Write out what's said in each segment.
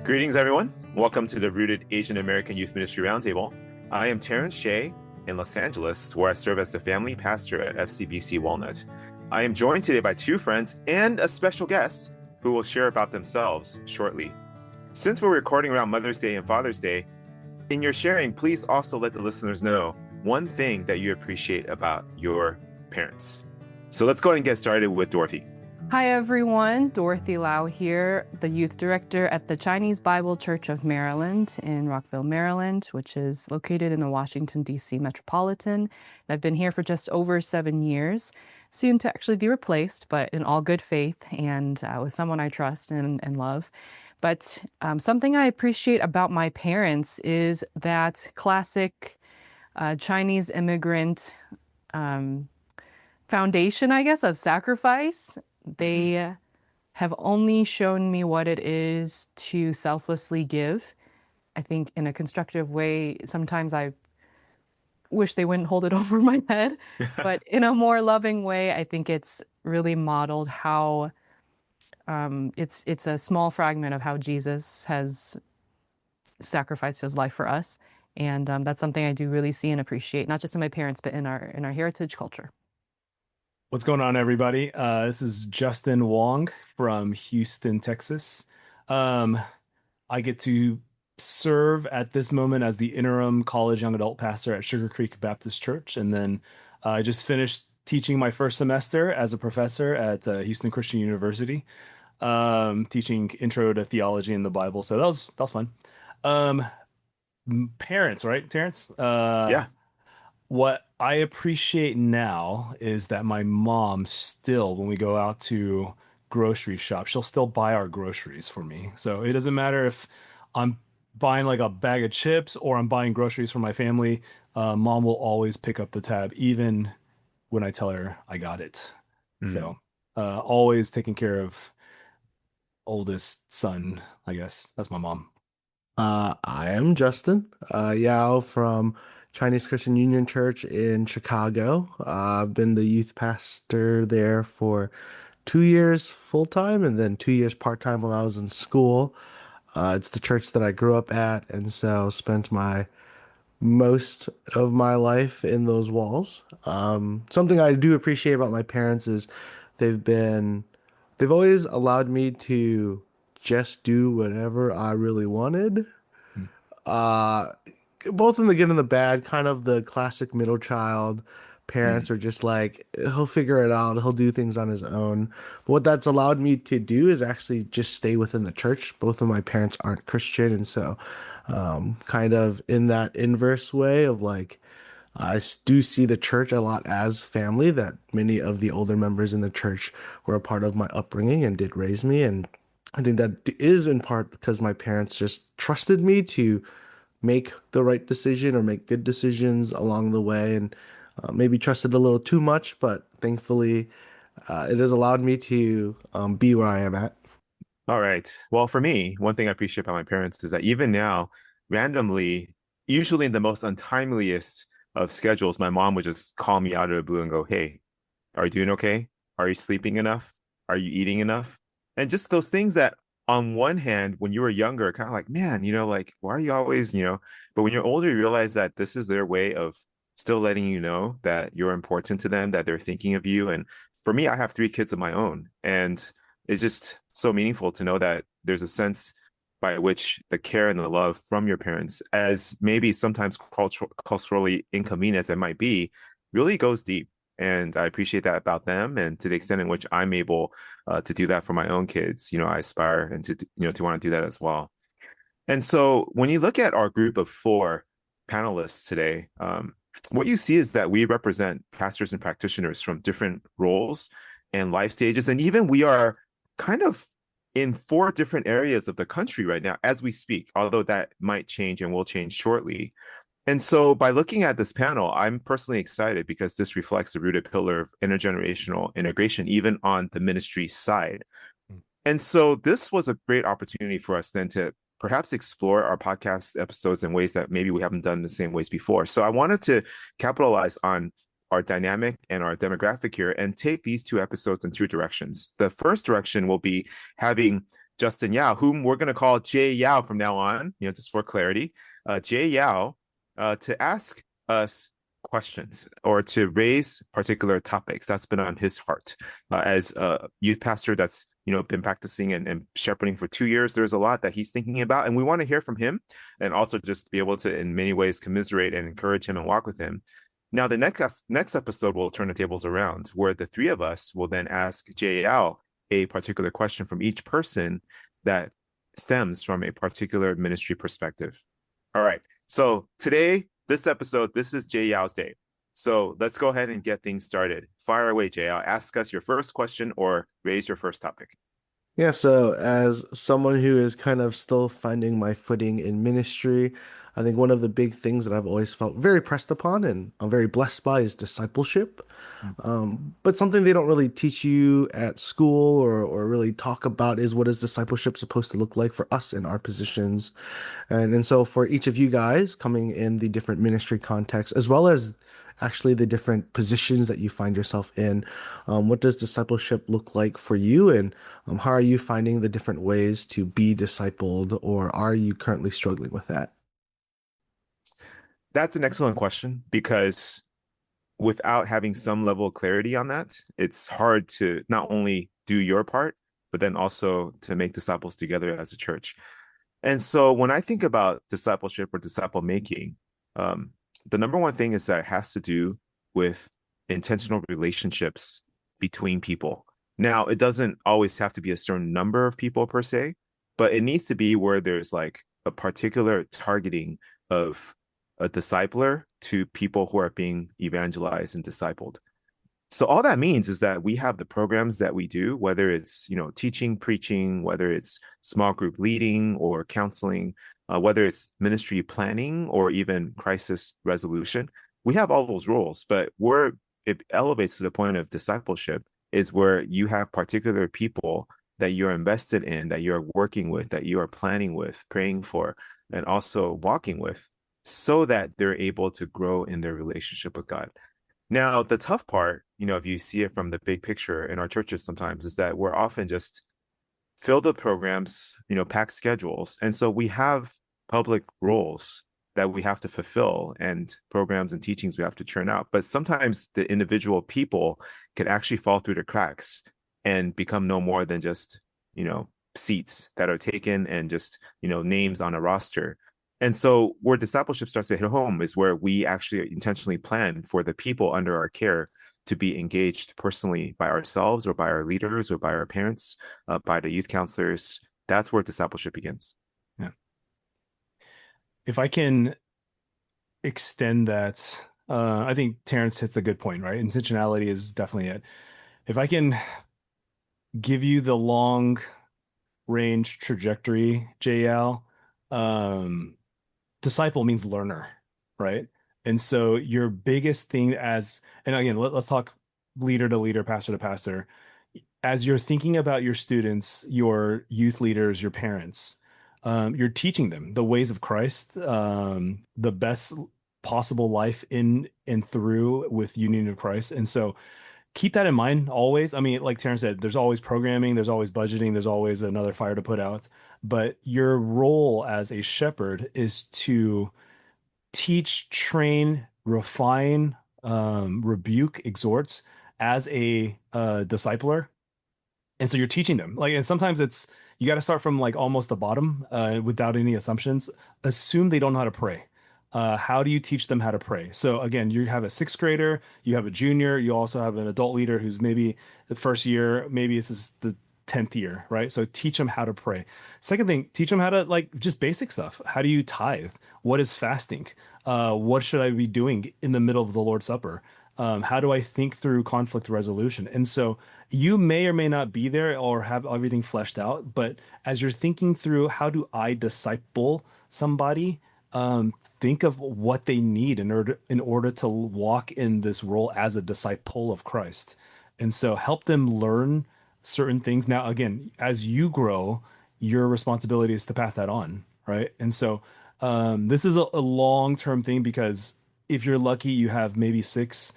Greetings, everyone. Welcome to the Rooted Asian American Youth Ministry Roundtable. I am Terrence Shea in Los Angeles, where I serve as the family pastor at FCBC Walnut. I am joined today by two friends and a special guest who will share about themselves shortly. Since we're recording around Mother's Day and Father's Day, in your sharing, please also let the listeners know one thing that you appreciate about your parents. So let's go ahead and get started with Dorothy. Hi everyone, Dorothy Lau here, the youth director at the Chinese Bible Church of Maryland in Rockville, Maryland, which is located in the Washington, D.C. metropolitan. I've been here for just over 7 years, soon to actually be replaced, but in all good faith and with someone I trust and love. But something I appreciate about my parents is that classic Chinese immigrant foundation, I guess, of sacrifice. They have only shown me what it is to selflessly give. I think in a constructive way, sometimes I wish they wouldn't hold it over my head, but in a more loving way, I think it's really modeled how it's a small fragment of how Jesus has sacrificed his life for us. And that's something I do really see and appreciate, not just in my parents, but in our heritage culture. What's going on, everybody? This is Justin Wong from Houston, Texas. I get to serve at this moment as the interim college young adult pastor at Sugar Creek Baptist Church. And then I just finished teaching my first semester as a professor at Houston Christian University, teaching intro to theology and the Bible. So that was fun. Parents, right, Terrence? Yeah. What I appreciate now is that my mom still, when we go out to grocery shop, she'll still buy our groceries for me. So it doesn't matter if I'm buying like a bag of chips or I'm buying groceries for my family. Mom will always pick up the tab, even when I tell her I got it. Mm-hmm. So always taking care of oldest son, I guess. That's my mom. I am Justin Yao from Chinese Christian Union Church in Chicago. I've been the youth pastor there for 2 years full-time and then 2 years part-time while I was in school. It's the church that I grew up at, and so spent most of my life in those walls. Something I do appreciate about my parents is they've always allowed me to just do whatever I really wanted. Both in the good and the bad, kind of the classic middle child. Parents are just like, he'll figure it out, he'll do things on his own. But what that's allowed me to do is actually just stay within the church. Both of my parents aren't Christian, and so kind of in that inverse way of like, I do see the church a lot as family, that many of the older members in the church were a part of my upbringing and did raise me. And I think that is in part because my parents just trusted me to make the right decision or make good decisions along the way, and maybe trusted a little too much, but thankfully it has allowed me to be where I am at. All right. Well, for me, one thing I appreciate about my parents is that even now, randomly, usually in the most untimeliest of schedules, my mom would just call me out of the blue and go, "Hey, are you doing okay? Are you sleeping enough? Are you eating enough?" And just those things that on one hand, when you were younger, kind of like, man, like, why are you always, but when you're older, you realize that this is their way of still letting you know that you're important to them, that they're thinking of you. And for me, I have 3 kids of my own, and it's just so meaningful to know that there's a sense by which the care and the love from your parents, as maybe sometimes culturally inconvenient as it might be, really goes deep. And I appreciate that about them. And to the extent in which I'm able to do that for my own kids, I aspire and to want to do that as well. And so when you look at our group of 4 panelists today, what you see is that we represent pastors and practitioners from different roles and life stages. And even we are kind of in 4 different areas of the country right now as we speak, although that might change and will change shortly. And so by looking at this panel, I'm personally excited because this reflects the rooted pillar of intergenerational integration, even on the ministry side. And so this was a great opportunity for us then to perhaps explore our podcast episodes in ways that maybe we haven't done the same ways before. So I wanted to capitalize on our dynamic and our demographic here and take these 2 episodes in 2 directions. The first direction will be having Justin Yao, whom we're going to call Jay Yao from now on, just for clarity, Jay Yao, to ask us questions or to raise particular topics that's been on his heart. As a youth pastor that's been practicing and shepherding for 2 years, there's a lot that he's thinking about, and we want to hear from him, and also just be able to in many ways commiserate and encourage him and walk with him. Now the next episode will turn the tables around, where the three of us will then ask Jay Yao a particular question from each person that stems from a particular ministry perspective. All right, so today, this episode, this is Jay Yao's day. So let's go ahead and get things started. Fire away, Jay Yao. Ask us your first question or raise your first topic. Yeah, so as someone who is kind of still finding my footing in ministry, I think one of the big things that I've always felt very pressed upon and I'm very blessed by is discipleship. But something they don't really teach you at school or really talk about is what is discipleship supposed to look like for us in our positions. And so for each of you guys coming in the different ministry contexts, as well as actually the different positions that you find yourself in, what does discipleship look like for you? And how are you finding the different ways to be discipled, or are you currently struggling with that? That's an excellent question, because without having some level of clarity on that, it's hard to not only do your part, but then also to make disciples together as a church. And so when I think about discipleship or disciple making, the number one thing is that it has to do with intentional relationships between people. Now, it doesn't always have to be a certain number of people per se, but it needs to be where there's like a particular targeting of a discipler to people who are being evangelized and discipled. So all that means is that we have the programs that we do, whether it's, teaching, preaching, whether it's small group leading or counseling, whether it's ministry planning or even crisis resolution. We have all those roles, but where it elevates to the point of discipleship is where you have particular people that you're invested in, that you're working with, that you are planning with, praying for, and also walking with, so that they're able to grow in their relationship with God. Now, the tough part, if you see it from the big picture in our churches sometimes, is that we're often just filled with programs, packed schedules. And so we have public roles that we have to fulfill and programs and teachings we have to churn out. But sometimes the individual people could actually fall through the cracks and become no more than just, seats that are taken and just, names on a roster. And so where discipleship starts to hit home is where we actually intentionally plan for the people under our care to be engaged personally by ourselves or by our leaders or by our parents, by the youth counselors. That's where discipleship begins. Yeah. If I can extend that, I think Terrence hits a good point, right? Intentionality is definitely it. If I can give you the long range trajectory, JL, disciple means learner, right? And so your biggest thing and again, let's talk leader to leader, pastor to pastor. As you're thinking about your students, your youth leaders, your parents, you're teaching them the ways of Christ, the best possible life in and through with union of Christ. And so keep that in mind always. I mean, like Terrence said, there's always programming, there's always budgeting, there's always another fire to put out. But your role as a shepherd is to teach, train, refine, rebuke, exhort as a discipler. And so you're teaching them. And sometimes you got to start from almost the bottom without any assumptions. Assume they don't know how to pray. How do you teach them how to pray? So again, you have a sixth grader, you have a junior, you also have an adult leader who's maybe the first year, maybe this is the 10th year, right? So teach them how to pray. Second thing, teach them how to just basic stuff. How do you tithe? What is fasting? What should I be doing in the middle of the Lord's Supper? How do I think through conflict resolution? And so you may or may not be there or have everything fleshed out, but as you're thinking through how do I disciple somebody, think of what they need in order to walk in this role as a disciple of Christ. And so help them learn certain things. Now, again, as you grow, your responsibility is to pass that on, right? And so this is a long-term thing, because if you're lucky, you have maybe 6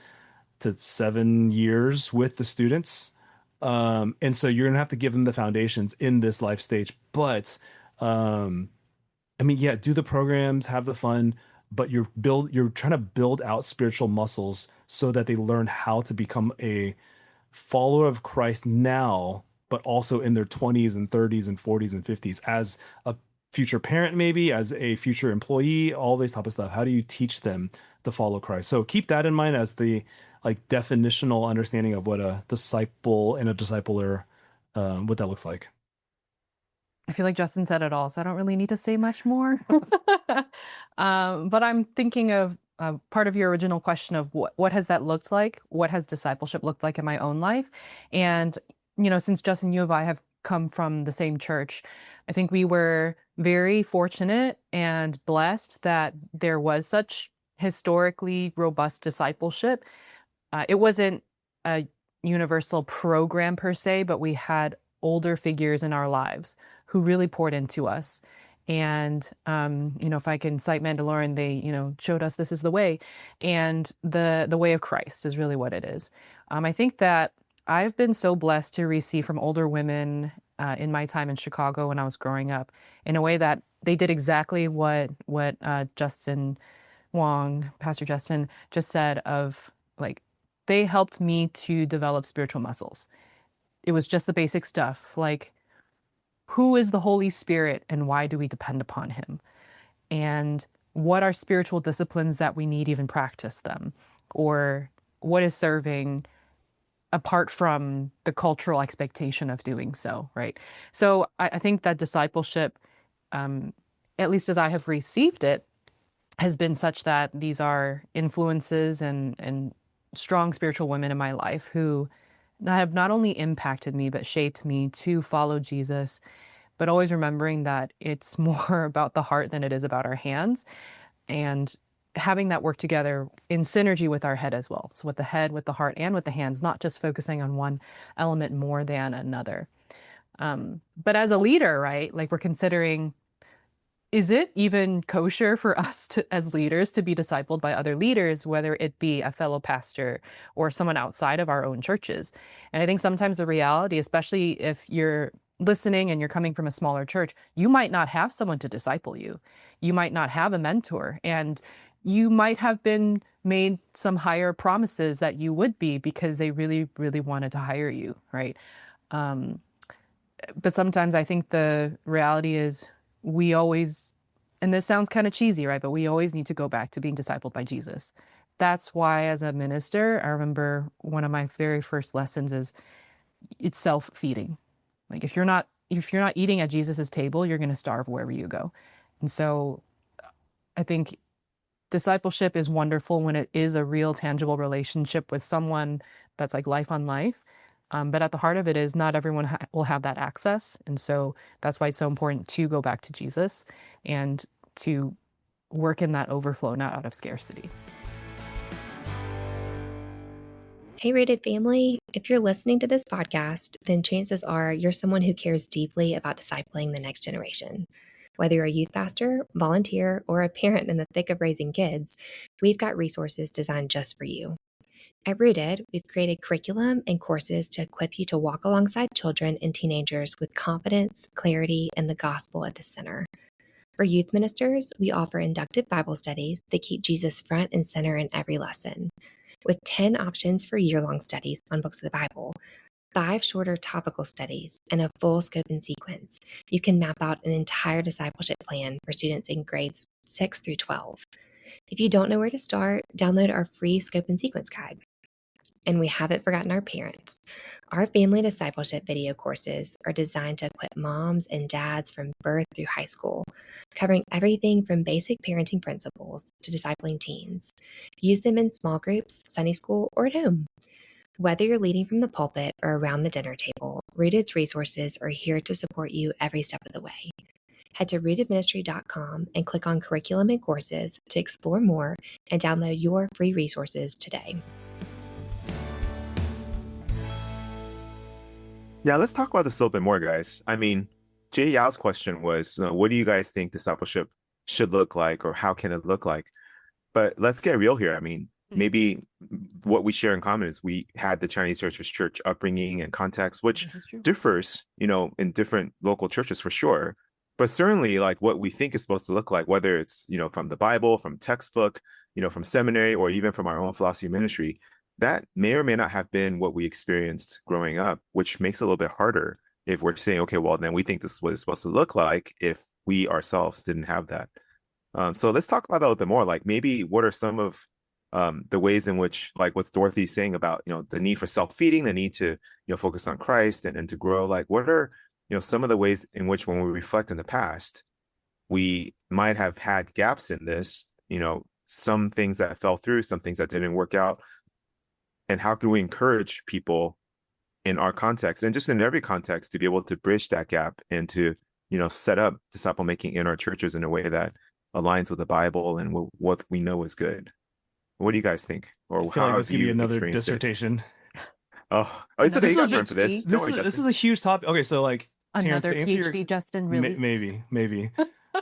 to 7 years with the students. And so you're gonna have to give them the foundations in this life stage. But I mean, yeah, do the programs, have the fun, but you're trying to build out spiritual muscles so that they learn how to become a follower of Christ now, but also in their 20s and 30s and 40s and 50s as a future parent, maybe as a future employee, all this type of stuff. How do you teach them to follow Christ? So keep that in mind as the like definitional understanding of what a disciple and a discipler, what that looks like. I feel like Justin said it all, so I don't really need to say much more. But I'm thinking of part of your original question of what has that looked like? What has discipleship looked like in my own life? And, since Justin, you and I have come from the same church, I think we were very fortunate and blessed that there was such historically robust discipleship. It wasn't a universal program per se, but we had older figures in our lives who really poured into us. And, if I can cite Mandalorian, they, showed us this is the way. And the way of Christ is really what it is. I think that I've been so blessed to receive from older women in my time in Chicago when I was growing up in a way that they did exactly what Justin Wong, Pastor Justin, just said of like, they helped me to develop spiritual muscles. It was just the basic stuff like, who is the Holy Spirit and why do we depend upon him? And what are spiritual disciplines that we need even practice them? Or what is serving apart from the cultural expectation of doing so, right? So I think that discipleship, at least as I have received it, has been such that these are influences and strong spiritual women in my life who have not only impacted me, but shaped me to follow Jesus, but always remembering that it's more about the heart than it is about our hands, and having that work together in synergy with our head as well. So with the head, with the heart, and with the hands, not just focusing on one element more than another. But as a leader, right, like we're considering, is it even kosher for us as leaders to be discipled by other leaders, whether it be a fellow pastor or someone outside of our own churches? And I think sometimes the reality, especially if you're listening and you're coming from a smaller church, you might not have someone to disciple you. You might not have a mentor, and you might have been made some higher promises that you would be because they really, really wanted to hire you, right? But sometimes I think the reality is we always, and this sounds kind of cheesy, right? But we always need to go back to being discipled by Jesus. That's why as a minister, I remember one of my very first lessons is it's self-feeding. Like if you're not eating at Jesus's table, you're going to starve wherever you go. And so I think discipleship is wonderful when it is a real tangible relationship with someone that's like life on life. But at the heart of it is not everyone will have that access. And so that's why it's so important to go back to Jesus and to work in that overflow, not out of scarcity. Hey, Rooted family, if you're listening to this podcast, then chances are you're someone who cares deeply about discipling the next generation. Whether you're a youth pastor, volunteer, or a parent in the thick of raising kids, we've got resources designed just for you. At Rooted, we've created curriculum and courses to equip you to walk alongside children and teenagers with confidence, clarity, and the gospel at the center. For youth ministers, we offer inductive Bible studies that keep Jesus front and center in every lesson. With 10 options for year-long studies on books of the Bible, 5 shorter topical studies, and a full scope and sequence, you can map out an entire discipleship plan for students in grades 6 through 12. If you don't know where to start, download our free scope and sequence guide. And we haven't forgotten our parents. Our family discipleship video courses are designed to equip moms and dads from birth through high school, covering everything from basic parenting principles to discipling teens. Use them in small groups, Sunday school, or at home. Whether you're leading from the pulpit or around the dinner table, Rooted's resources are here to support you every step of the way. Head to rootedministry.com and click on Curriculum and Courses to explore more and download your free resources today. Yeah, let's talk about this a little bit more, guys. I mean, Jay Yao's question was, what do you guys think discipleship should look like, or how can it look like? But let's get real here. I mean, maybe what we share in common is we had the Chinese Heritage Church upbringing and context, which This is true. differs, in different local churches for sure. But certainly, like what we think is supposed to look like, whether it's, from the Bible, from textbook, from seminary, or even from our own philosophy of ministry, that may or may not have been what we experienced growing up, which makes it a little bit harder if we're saying, okay, well, then we think this is what it's supposed to look like if we ourselves didn't have that. So let's talk about that a little bit more. Like maybe what are some of the ways in which, like what's Dorothy saying about, the need for self-feeding, the need to, focus on Christ and to grow. Like what are, some of the ways in which when we reflect in the past, we might have had gaps in this, some things that fell through, some things that didn't work out. And how can we encourage people in our context and just in every context to be able to bridge that gap and to, set up disciple making in our churches in a way that aligns with the Bible and what we know is good. What do you guys think? Or I feel how like this have could be you another experienced it? dissertation. Oh, it's okay. Another You got time for this. PhD. Don't worry, This Justin. is a huge topic. Okay, so like Terrence, Another to answer your- PhD, Justin, really? maybe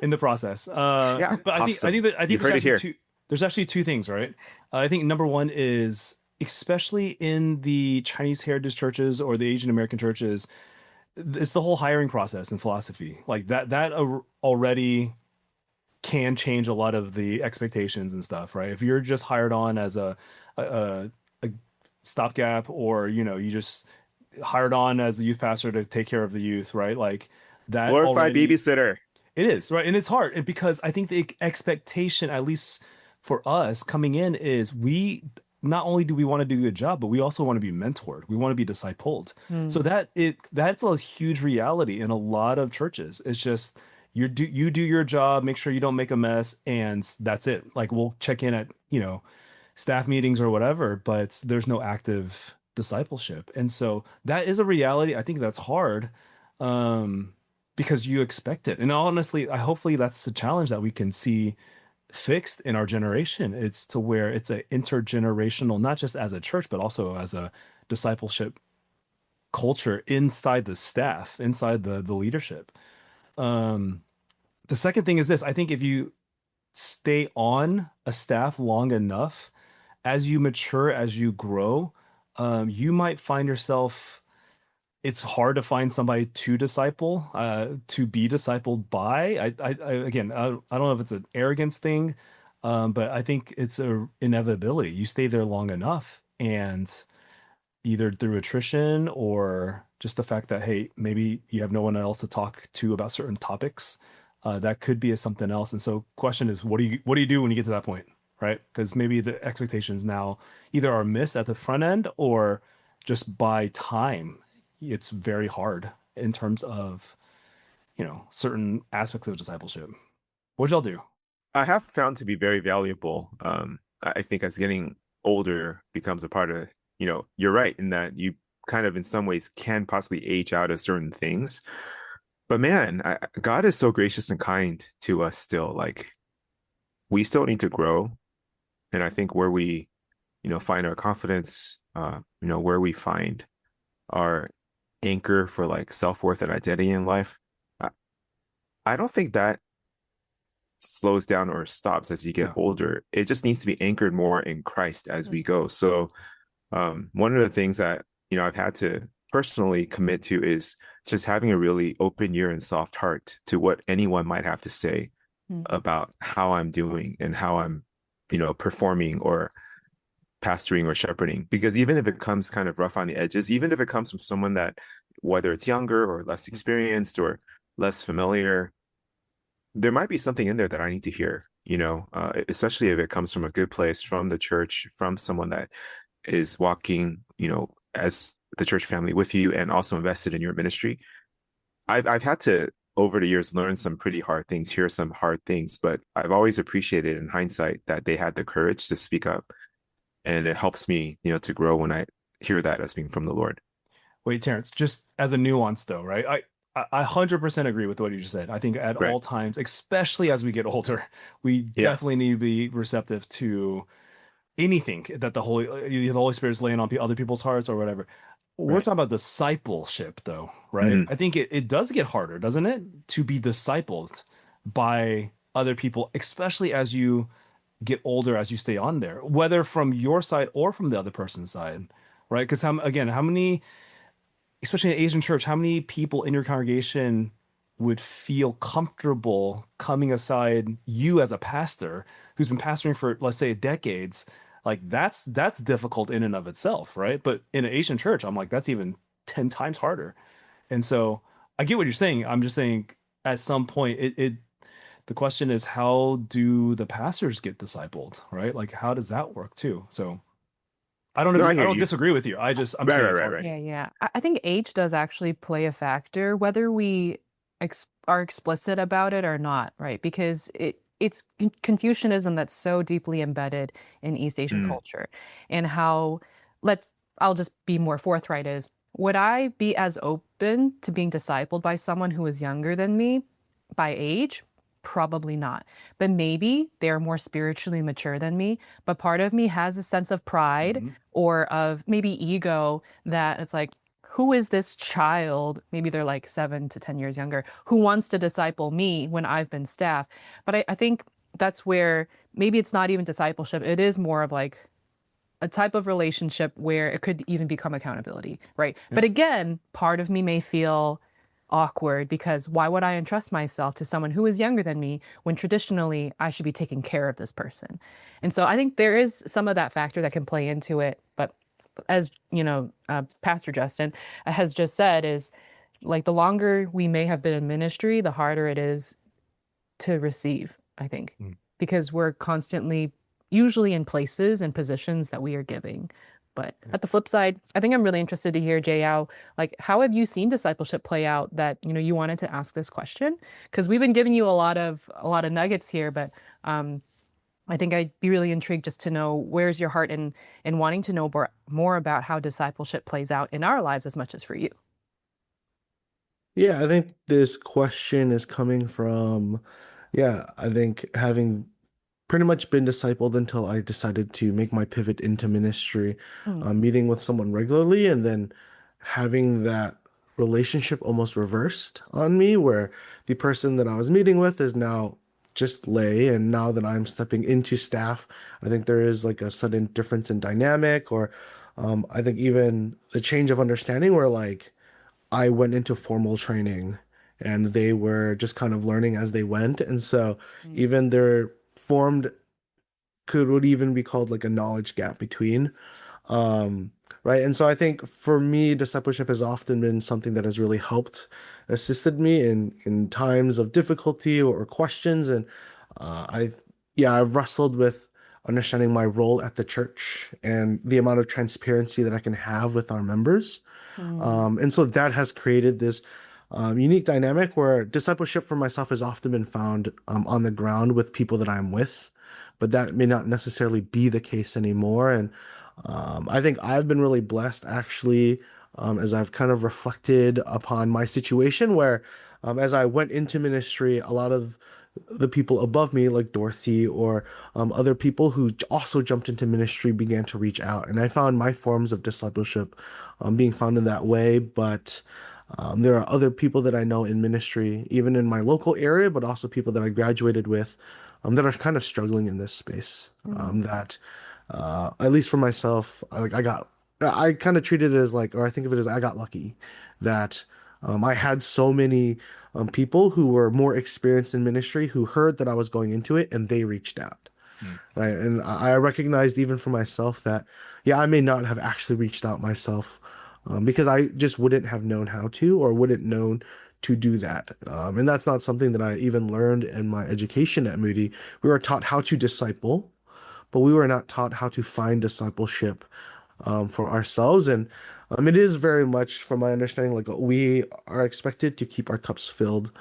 in the process. Yeah, But I awesome. think You've heard it here. there's actually two things, right? I think number one is, especially in the Chinese heritage churches or the Asian American churches, it's the whole hiring process in philosophy. Like that already can change a lot of the expectations and stuff, right? If you're just hired on as a stopgap, or you just hired on as a youth pastor to take care of the youth, right? Like that Glorified already, babysitter. it is, right? And it's hard, and because I think the expectation, at least for us coming in, is we not only do we want to do a good job, but we also want to be mentored. We want to be discipled. So that's a huge reality in a lot of churches. It's just you do your job, make sure you don't make a mess, and that's it. Like we'll check in at staff meetings or whatever, but there's no active discipleship. And so that is a reality. I think that's hard because you expect it. And honestly, hopefully that's a challenge that we can see fixed in our generation. It's to where it's a intergenerational, not just as a church, but also as a discipleship culture inside the staff, inside the leadership. The second thing is this. I think if you stay on a staff long enough, as you mature, as you grow, you might find yourself, it's hard to find somebody to disciple, to be discipled by. Again, I don't know if it's an arrogance thing, but I think it's a inevitability. You stay there long enough, and either through attrition or just the fact that, hey, maybe you have no one else to talk to about certain topics, that could be something else. And so question is, what do you do when you get to that point, right? Because maybe the expectations now either are missed at the front end, or just by time, it's very hard in terms of, certain aspects of discipleship. What'd y'all do? I have found to be very valuable. I think as getting older becomes a part of, you're right in that you kind of in some ways can possibly age out of certain things. But man, God is so gracious and kind to us still. Like we still need to grow. And I think where we, find our confidence, where we find our anchor for like self-worth and identity in life, I don't think that slows down or stops as you get older. It just needs to be anchored more in Christ as we go. So one of the things that, I've had to personally commit to is just having a really open ear and soft heart to what anyone might have to say about how I'm doing and how I'm, performing or pastoring or shepherding. Because even if it comes kind of rough on the edges, even if it comes from someone that, whether it's younger or less experienced or less familiar, there might be something in there that I need to hear, especially if it comes from a good place, from the church, from someone that is walking, as the church family with you and also invested in your ministry. I've had to, over the years, learn some pretty hard things, hear some hard things, but I've always appreciated in hindsight that they had the courage to speak up. And it helps me, to grow when I hear that as being from the Lord. Wait, Terrence, just as a nuance though, right? I 100% agree with what you just said. I think at all times, especially as we get older, we definitely need to be receptive to anything that the Holy Spirit is laying on other people's hearts or whatever. We're talking about discipleship though, right? I think it does get harder, doesn't it? To be discipled by other people, especially as you get older as you stay on there, whether from your side or from the other person's side, right? Because how many, especially in an Asian church, how many people in your congregation would feel comfortable coming aside you as a pastor who's been pastoring for, let's say, decades? Like that's difficult in and of itself, right? But in an Asian church, I'm like, that's even 10 times harder. And so I get what you're saying. I'm just saying at some point the question is, how do the pastors get discipled, right? Like how does that work too? So I don't No, I I hear don't you. disagree with you. I'm Right, saying right, it's right, hard. right. Yeah. I think age does actually play a factor, whether we are explicit about it or not, right? Because it's Confucianism that's so deeply embedded in East Asian Mm. culture, and how I'll just be more forthright, is would I be as open to being discipled by someone who is younger than me by age? Probably not. But maybe they're more spiritually mature than me. But part of me has a sense of pride Mhm. or of maybe ego that it's like, who is this child? Maybe they're like 7 to 10 years younger, who wants to disciple me when I've been staff. But I think that's where maybe it's not even discipleship. It is more of like a type of relationship where it could even become accountability, right? Yeah. But again, part of me may feel awkward because why would I entrust myself to someone who is younger than me when traditionally I should be taking care of this person? And so I think there is some of that factor that can play into it. But as you know, Pastor Justin has just said, is like the longer we may have been in ministry, the harder it is to receive, I think, because we're constantly usually in places and positions that we are giving. But at the flip side, I think I'm really interested to hear, Jayao, like how have you seen discipleship play out that, you wanted to ask this question? Because we've been giving you a lot of nuggets here, but I think I'd be really intrigued just to know where's your heart in wanting to know more about how discipleship plays out in our lives as much as for you. Yeah, I think this question is coming from, I think having pretty much been discipled until I decided to make my pivot into ministry, meeting with someone regularly and then having that relationship almost reversed on me, where the person that I was meeting with is now just lay, and now that I'm stepping into staff, I think there is like a sudden difference in dynamic, or I think even the change of understanding where like I went into formal training and they were just kind of learning as they went. And so even their formed would even be called like a knowledge gap between. Right. And so I think for me, discipleship has often been something that has really helped, assisted me in times of difficulty or questions. And I've wrestled with understanding my role at the church and the amount of transparency that I can have with our members. And so that has created this unique dynamic where discipleship for myself has often been found on the ground with people that I'm with, but that may not necessarily be the case anymore. And I think I've been really blessed actually, as I've kind of reflected upon my situation where as I went into ministry, a lot of the people above me, like Dorothy or other people who also jumped into ministry, began to reach out. And I found my forms of discipleship being found in that way. But there are other people that I know in ministry, even in my local area, but also people that I graduated with that are kind of struggling in this space. That, at least for myself, I kind of treated it as like, or I think of it as I got lucky that I had so many people who were more experienced in ministry who heard that I was going into it and they reached out. Right. And I recognized even for myself that, I may not have actually reached out myself because I just wouldn't have known how to or wouldn't known to do that. And that's not something that I even learned in my education at Moody. We were taught how to disciple, but we were not taught how to find discipleship for ourselves. And it is very much, from my understanding, like we are expected to keep our cups filled.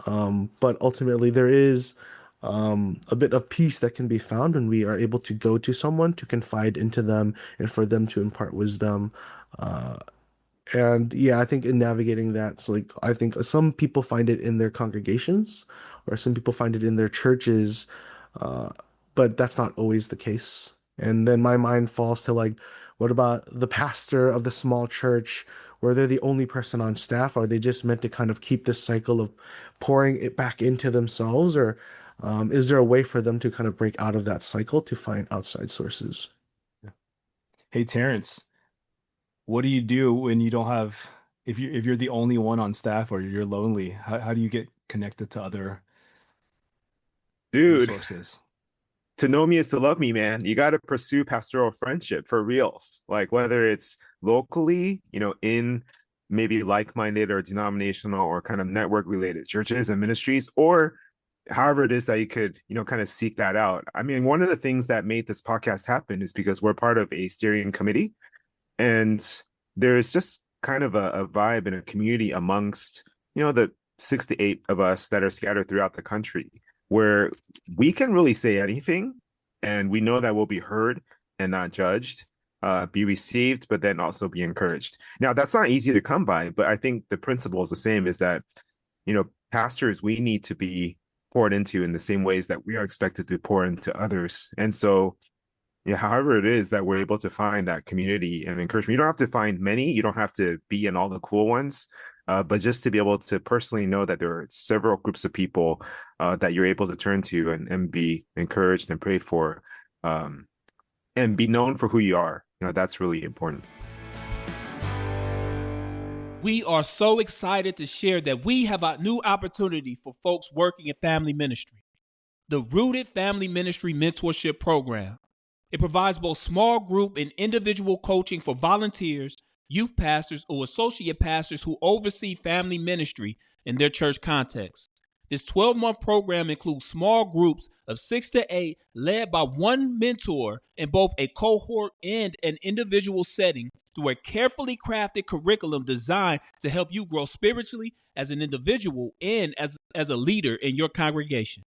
But ultimately, there is a bit of peace that can be found when we are able to go to someone to confide into them and for them to impart wisdom. I think in navigating that, so like I think some people find it in their congregations or some people find it in their churches, but that's not always the case. And then my mind falls to like, what about the pastor of the small church where they're the only person on staff? Are they just meant to kind of keep this cycle of pouring it back into themselves? Or Is there a way for them to kind of break out of that cycle to find outside sources? Hey, Terrence, what do you do when you don't have, if you're the only one on staff or you're lonely, how do you get connected to other Dude, resources? to know me is to love me, man. You got to pursue pastoral friendship for reals. Like whether it's locally, in maybe like-minded or denominational or kind of network related churches and ministries, or however it is that you could, kind of seek that out. I mean, one of the things that made this podcast happen is because we're part of a steering committee, and there's just kind of a vibe and a community amongst, the 6 to 8 of us that are scattered throughout the country, where we can really say anything, and we know that we'll be heard and not judged, be received, but then also be encouraged. Now, that's not easy to come by, but I think the principle is the same, is that, pastors, we need to be poured into in the same ways that we are expected to pour into others. And so, however it is that we're able to find that community and encouragement, you don't have to find many, you don't have to be in all the cool ones, but just to be able to personally know that there are several groups of people that you're able to turn to and be encouraged and pray for, and be known for who you are. That's really important. We are so excited to share that we have a new opportunity for folks working in family ministry, the Rooted Family Ministry Mentorship Program. It provides both small group and individual coaching for volunteers, youth pastors, or associate pastors who oversee family ministry in their church context. This 12-month program includes small groups of 6 to 8 led by one mentor in both a cohort and an individual setting through a carefully crafted curriculum designed to help you grow spiritually as an individual and as a leader in your congregation.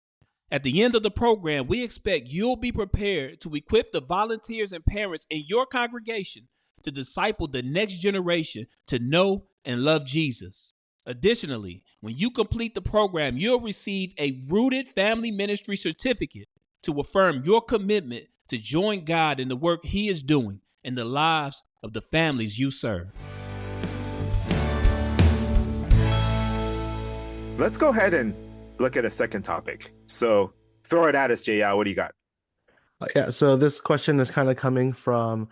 At the end of the program, we expect you'll be prepared to equip the volunteers and parents in your congregation to disciple the next generation to know and love Jesus. Additionally, when you complete the program, you'll receive a Rooted Family Ministry certificate to affirm your commitment to join God in the work He is doing in the lives of the families you serve. Let's go ahead and look at a second topic. So throw it at us, JL. What do you got? Yeah, so this question is kind of coming from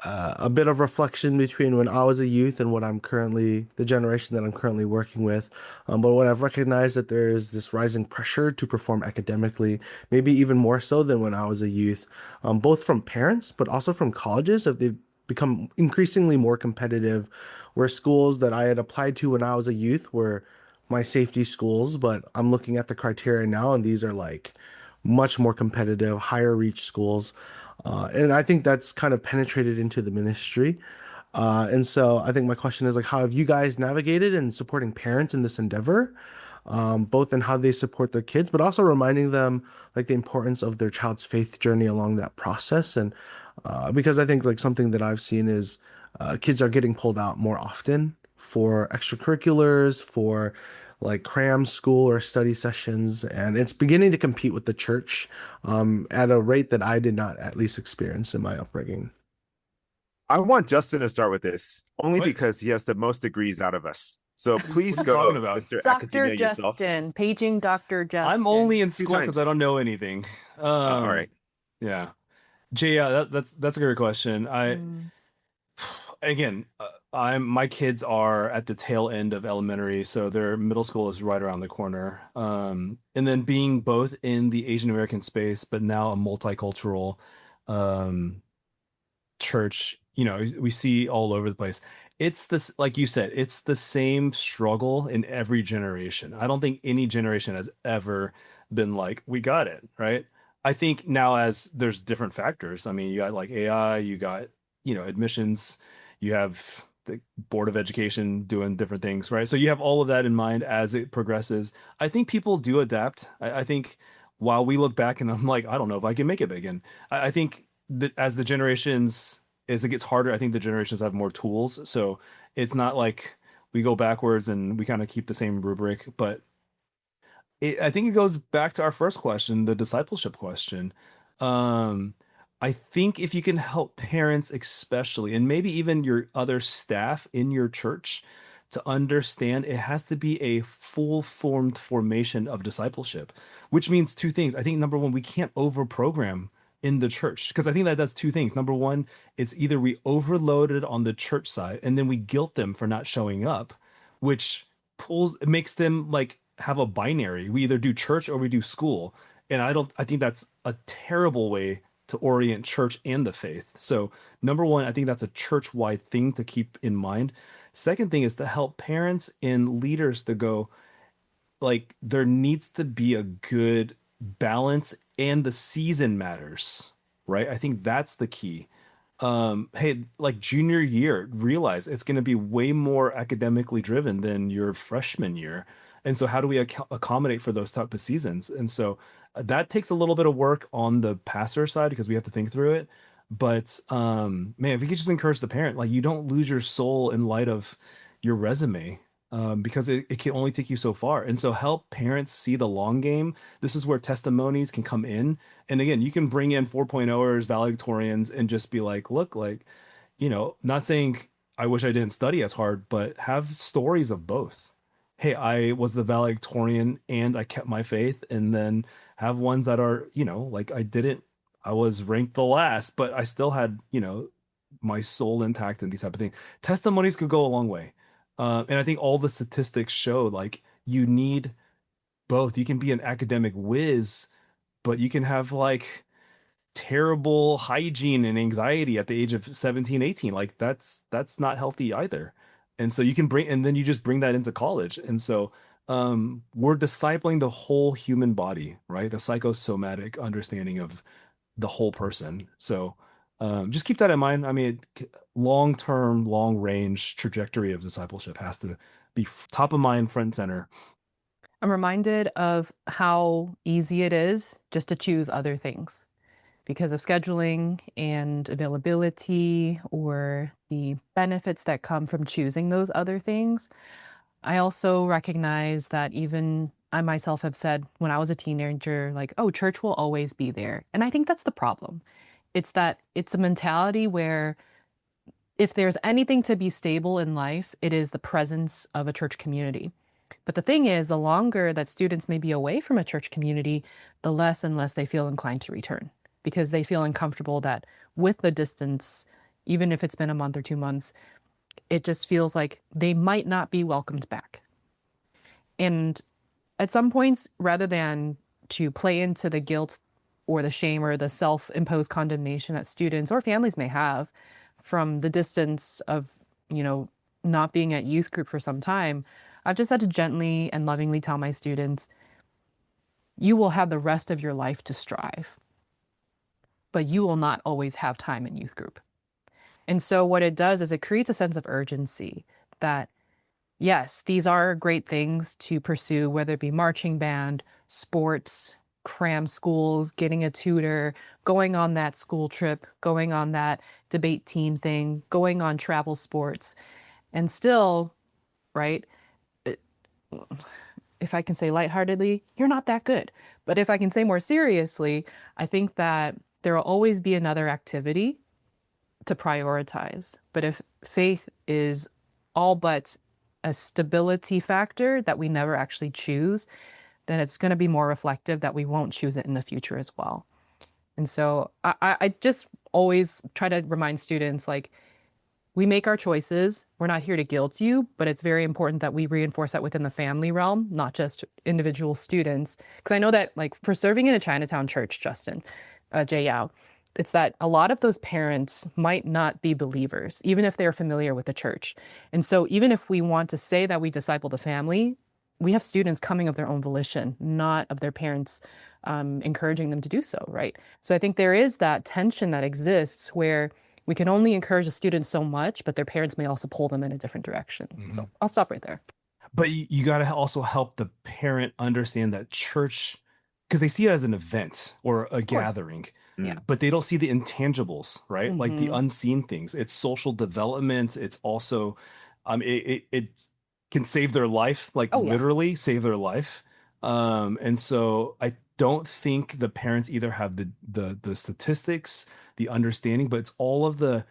a bit of reflection between when I was a youth and the generation that I'm currently working with. But what I've recognized that there is this rising pressure to perform academically, maybe even more so than when I was a youth, both from parents, but also from colleges, that they've become increasingly more competitive, where schools that I had applied to when I was a youth were my safety schools, but I'm looking at the criteria now, and these are like much more competitive, higher reach schools. And I think that's kind of penetrated into the ministry. And so I think my question is, like, how have you guys navigated in supporting parents in this endeavor, both in how they support their kids, but also reminding them like the importance of their child's faith journey along that process? And because I think like something that I've seen is kids are getting pulled out more often for extracurriculars, for like cram school or study sessions, and it's beginning to compete with the church at a rate that I did not at least experience in my upbringing. I want Justin to start with this, only What? because he has the most degrees out of us. So please What are you go, talking about? Mr. Dr. Academia yourself. Justin, paging Dr. Justin. I'm only in 2 school because I times. don't know anything. All right. Yeah. Jay, yeah, that's a great question. Again, my kids are at the tail end of elementary, so their middle school is right around the corner. And then being both in the Asian American space, but now a multicultural church, we see all over the place. It's this, like you said, it's the same struggle in every generation. I don't think any generation has ever been like, we got it, right? I think now, as there's different factors. I mean, you got like AI, you got, admissions, you have the Board of Education doing different things, right? So you have all of that in mind as it progresses. I think people do adapt. I think while we look back and I'm like, I don't know if I can make it big. And I think that as it gets harder, I think the generations have more tools. So it's not like we go backwards and we kind of keep the same rubric, but I think it goes back to our first question, the discipleship question. I think if you can help parents, especially, and maybe even your other staff in your church, to understand it has to be a full formed formation of discipleship, which means two things. I think number one, we can't over program in the church, because I think that does two things. Number one, it's either we overload it on the church side and then we guilt them for not showing up, which it makes them like have a binary. We either do church or we do school. And I think that's a terrible way to orient church and the faith. So number one, I think that's a church-wide thing to keep in mind. Second thing is to help parents and leaders to go, like, there needs to be a good balance and the season matters, right? I think that's the key. Hey, like junior year, realize it's going to be way more academically driven than your freshman year. And so how do we accommodate for those type of seasons? And so that takes a little bit of work on the pastor side because we have to think through it. But man, if we could just encourage the parent, like, you don't lose your soul in light of your resume, because it can only take you so far. And so help parents see the long game. This is where testimonies can come in. And again, you can bring in 4.0ers, valedictorians, and just be like, look, like, not saying I wish I didn't study as hard, but have stories of both. Hey, I was the valedictorian and I kept my faith. And then have ones that are, like, I was ranked the last, but I still had, my soul intact and these type of things. Testimonies could go a long way. And I think all the statistics show, like, you need both. You can be an academic whiz, but you can have like terrible hygiene and anxiety at the age of 17, 18. Like, that's not healthy either. And so you can and then you just bring that into college. And so we're discipling the whole human body, right? The psychosomatic understanding of the whole person. So just keep that in mind. I mean, long-term, long-range trajectory of discipleship has to be top of mind, front and center. I'm reminded of how easy it is just to choose other things because of scheduling and availability or the benefits that come from choosing those other things. I also recognize that even I myself have said when I was a teenager, like, oh, church will always be there. And I think that's the problem. It's that it's a mentality where if there's anything to be stable in life, it is the presence of a church community. But the thing is, the longer that students may be away from a church community, the less and less they feel inclined to return because they feel uncomfortable that with the distance, even if it's been a month or 2 months, it just feels like they might not be welcomed back. And at some points, rather than to play into the guilt or the shame or the self-imposed condemnation that students or families may have from the distance of, not being at youth group for some time, I've just had to gently and lovingly tell my students, you will have the rest of your life to strive, but you will not always have time in youth group. And so what it does is it creates a sense of urgency that, yes, these are great things to pursue, whether it be marching band, sports, cram schools, getting a tutor, going on that school trip, going on that debate team thing, going on travel sports. And still, right, if I can say lightheartedly, you're not that good. But if I can say more seriously, I think that there will always be another activity to prioritize. But if faith is all but a stability factor that we never actually choose, then it's going to be more reflective that we won't choose it in the future as well. And so I just always try to remind students, like, we make our choices. We're not here to guilt you, but it's very important that we reinforce that within the family realm, not just individual students. Because I know that, like, for serving in a Chinatown church, Justin, Jay Yao, it's that a lot of those parents might not be believers, even if they're familiar with the church. And so even if we want to say that we disciple the family, we have students coming of their own volition, not of their parents encouraging them to do so, right? So I think there is that tension that exists where we can only encourage a student so much, but their parents may also pull them in a different direction. Mm-hmm. So I'll stop right there. But you got to also help the parent understand that church, because they see it as an event or a gathering. Yeah. But they don't see the intangibles, right? Mm-hmm. Like the unseen things. It's social development. It's also, it can save their life, like literally save their life. And so I don't think the parents either have the statistics, the understanding, but it's all of the,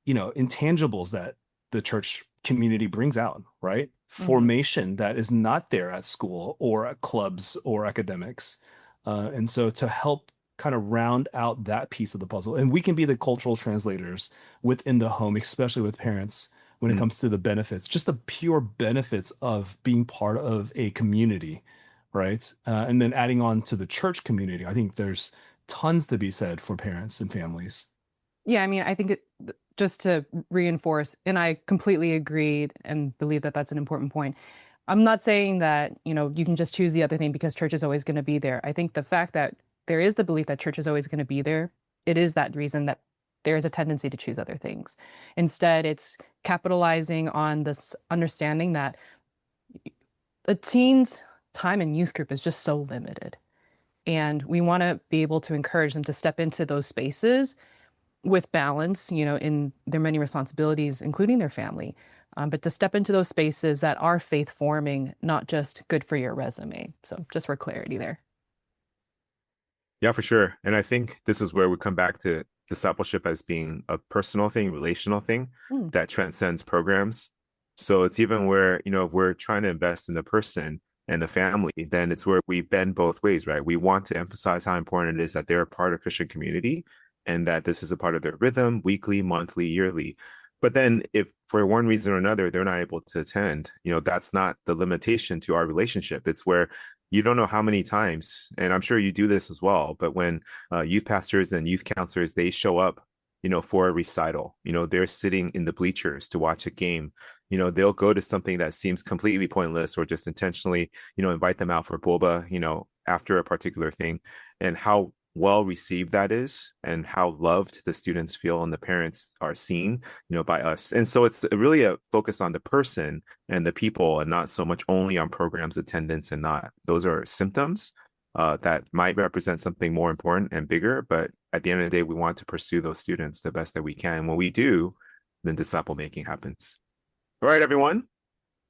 intangibles that the church community brings out, right? Formation that is not there at school or at clubs or academics. And so to help kind of round out that piece of the puzzle, and we can be the cultural translators within the home, especially with parents, when it comes to the benefits, just the pure benefits of being part of a community, right? And then adding on to the church community, I think there's tons to be said for parents and families. Yeah, I mean, I think just to reinforce, and I completely agree and believe that that's an important point. I'm not saying that, you can just choose the other thing because church is always going to be there. I think the fact that there is the belief that church is always going to be there, it is that reason that there is a tendency to choose other things. Instead, it's capitalizing on this understanding that a teen's time in youth group is just so limited. And we want to be able to encourage them to step into those spaces with balance, in their many responsibilities, including their family, but to step into those spaces that are faith forming, not just good for your resume. So just for clarity there. Yeah, for sure. And I think this is where we come back to discipleship as being a personal thing, relational thing that transcends programs. So it's even where, if we're trying to invest in the person and the family, then it's where we bend both ways, right? We want to emphasize how important it is that they're a part of Christian community and that this is a part of their rhythm, weekly, monthly, yearly. But then if for one reason or another, they're not able to attend, that's not the limitation to our relationship. It's where you don't know how many times, and I'm sure you do this as well, but when youth pastors and youth counselors, they show up, for a recital, they're sitting in the bleachers to watch a game, they'll go to something that seems completely pointless or just intentionally, invite them out for boba, after a particular thing, and how well received that is and how loved the students feel and the parents are seen, by us. And so it's really a focus on the person and the people and not so much only on programs attendance and not. Those are symptoms that might represent something more important and bigger. But at the end of the day, we want to pursue those students the best that we can. When we do, then disciple making happens. All right, everyone.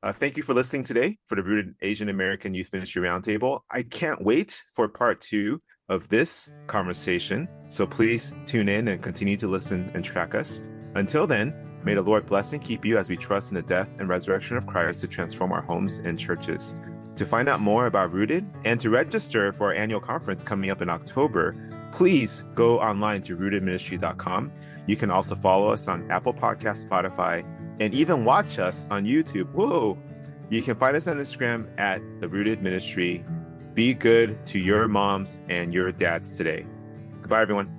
Thank you for listening today for the Rooted Asian American Youth Ministry Roundtable. I can't wait for part 2 of this conversation. So please tune in and continue to listen and track us. Until then, may the Lord bless and keep you as we trust in the death and resurrection of Christ to transform our homes and churches. To find out more about Rooted and to register for our annual conference coming up in October, please go online to rootedministry.com. You can also follow us on Apple Podcasts, Spotify, and even watch us on YouTube. Whoa! You can find us on Instagram at The Rooted Ministry. Be good to your moms and your dads today. Goodbye, everyone.